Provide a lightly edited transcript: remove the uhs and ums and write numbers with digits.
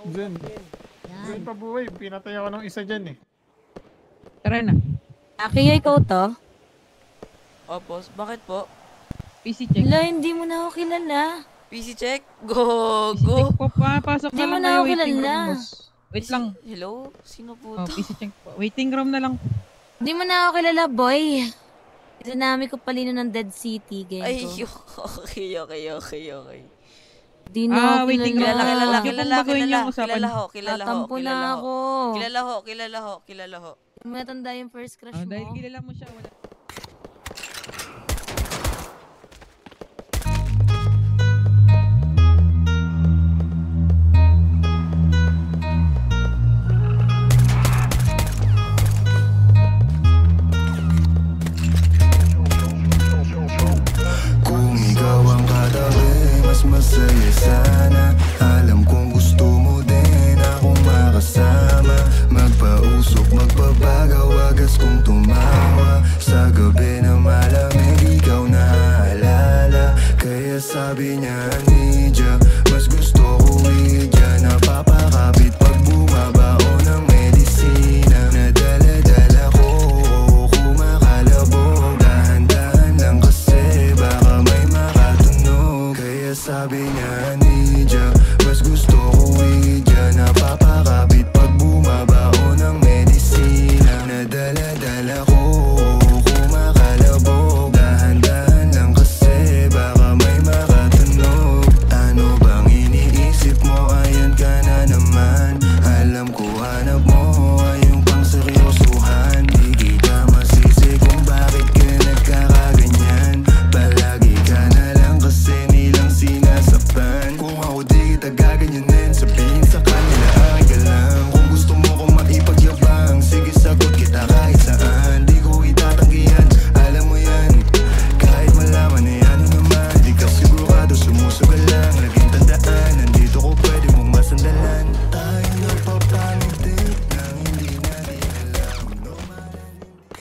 Jen. Jen pa buhay. Pinatay ako ng isa dyan eh. Tara na. Kaya ikaw to? Opo, bakit po? PC check. Wala, hindi mo na ako kilala. PC check? Go, PC go! check po. Pasok Hindi na mo lang na kayo. ako Waiting kilala. room, boss. Wait lang. Hello? Sino po Oh, to? PC check po. Waiting room na lang. Hindi mo na ako kilala, boy. Tsunami ko palino ng Dead City, Ay, ganyan ko. okay. Di na ako waiting kilala. room. Kilala, Huwag niyo pong baguhin yung usapan. kilala Tatampo na ako. Kilala ho. Hindi mo natanda yung first crush Dahil mo. kilala mo siya. Wala.